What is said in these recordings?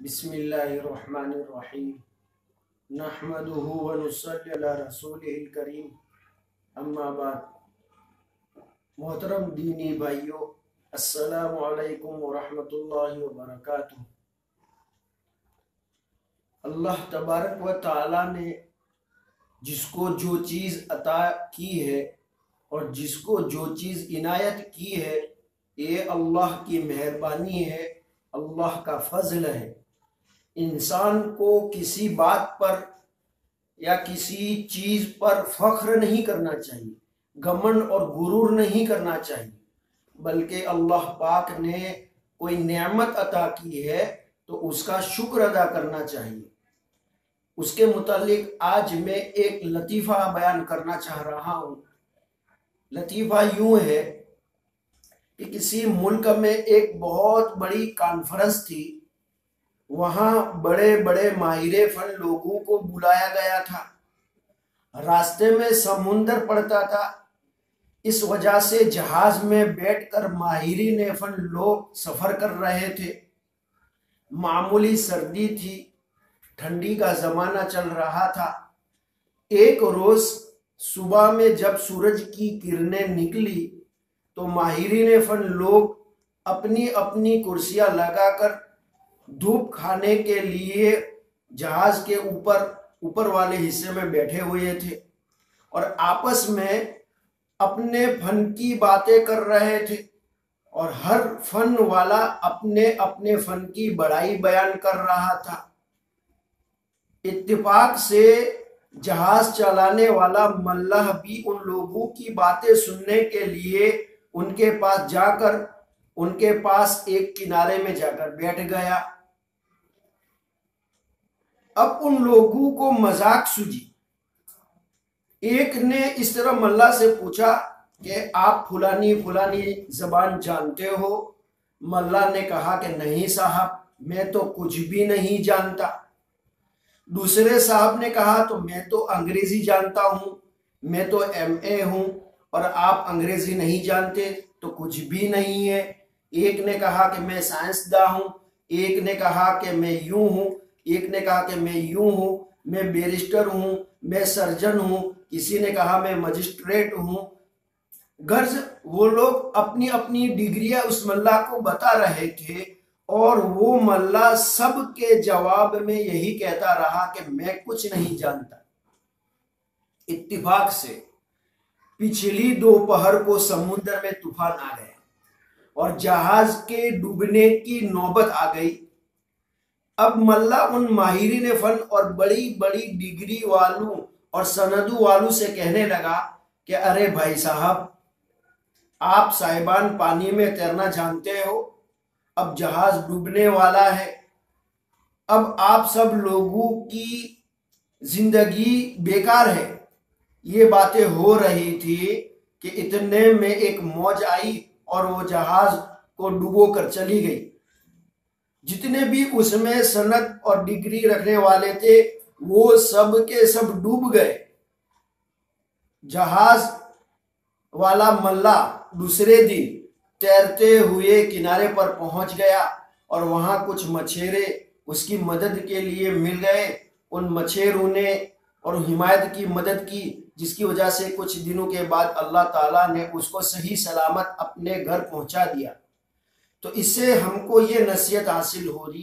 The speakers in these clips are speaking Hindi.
बिस्मिल्लाहिर्रहमानिर्रहीम नहमदुहु व नुसल्ली अला रसूलिहिल करीम अम्मा बाद। मोहतरम दीनी भाइयों, अस्सलामु अलैकुम व रहमतुल्लाहि व बरकातुहू। अल्लाह तबारक व ताला ने जिसको जो चीज़ अता की है और जिसको जो चीज़ इनायत की है, ये अल्लाह की मेहरबानी है, अल्लाह का फजल है। इंसान को किसी बात पर या किसी चीज पर फख्र नहीं करना चाहिए, घमंड और गुरूर नहीं करना चाहिए, बल्कि अल्लाह पाक ने कोई नेमत अता की है तो उसका शुक्र अदा करना चाहिए। उसके मुतालिक आज मैं एक लतीफ़ा बयान करना चाह रहा हूँ। लतीफ़ा यूं है कि किसी मुल्क में एक बहुत बड़ी कॉन्फ्रेंस थी। वहाँ बड़े बड़े माहिर फन लोगों को बुलाया गया था। रास्ते में समुंदर पड़ता था, इस वजह से जहाज में बैठकर माहिरीन फन लोग सफर कर रहे थे। मामूली सर्दी थी, ठंडी का जमाना चल रहा था। एक रोज सुबह में जब सूरज की किरणें निकली तो माहिरीन फन लोग अपनी अपनी कुर्सियां लगाकर धूप खाने के लिए जहाज के ऊपर वाले हिस्से में बैठे हुए थे और आपस में अपने फन की बातें कर रहे थे और हर फन वाला अपने अपने फन की बड़ाई बयान कर रहा था। इत्तेफाक से जहाज चलाने वाला मल्लाह भी उन लोगों की बातें सुनने के लिए उनके पास एक किनारे में जाकर बैठ गया। अब उन लोगों को मजाक सूझी। एक ने इस तरह मल्लाह से पूछा कि आप फुलानी फुलानी जबान जानते हो? मल्लाह ने कहा कि नहीं साहब, मैं तो कुछ भी नहीं जानता। दूसरे साहब ने कहा तो मैं तो अंग्रेजी जानता हूँ, मैं तो MA हूँ, और आप अंग्रेजी नहीं जानते तो कुछ भी नहीं है। एक ने कहा कि मैं साइंसदान हूँ, एक ने कहा कि मैं यूं हूँ, एक ने कहा कि मैं यूं हूँ, मैं बैरिस्टर हूँ, मैं सर्जन हूँ, किसी ने कहा मैं मजिस्ट्रेट हूँ। गर्ज वो लोग अपनी अपनी डिग्रियां उस मल्लाह को बता रहे थे और वो मल्लाह सबके जवाब में यही कहता रहा कि मैं कुछ नहीं जानता। इत्तिफाक से पिछली दोपहर को समुद्र में तूफान आ गया और जहाज के डूबने की नौबत आ गई। अब मल्लाह उन माहिरीन फन और बड़ी बड़ी डिग्री वालों और सनदों वालों से कहने लगा कि अरे भाई साहब, आप साहिबान पानी में तैरना जानते हो, अब जहाज डूबने वाला है, अब आप सब लोगों की जिंदगी बेकार है। ये बातें हो रही थी कि इतने में एक मौज आई और वो जहाज को डुबो कर चली गई। जितने भी उसमें सनद और डिग्री रखने वाले थे वो सब के सब डूब गए। जहाज वाला मल्ला दूसरे दिन तैरते हुए किनारे पर पहुंच गया और वहां कुछ मछेरे उसकी मदद के लिए मिल गए। उन मछेरों ने और हिमायत की मदद की, जिसकी वजह से कुछ दिनों के बाद अल्लाह ताला ने उसको सही सलामत अपने घर पहुंचा दिया। तो इससे हमको ये नसीहत हासिल हो रही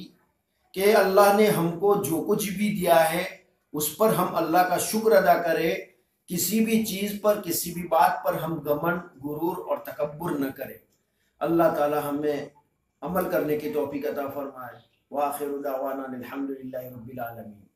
कि अल्लाह ने हमको जो कुछ भी दिया है उस पर हम अल्लाह का शुक्र अदा करें। किसी भी चीज़ पर, किसी भी बात पर हम घमंड, गुरूर और तकब्बुर न करें। अल्लाह ताला हमें अमल करने की तौफीक अता फरमाए। व आखिरु दावाना अनिल हम्दुलिल्लाहि रब्बिल आलमीन।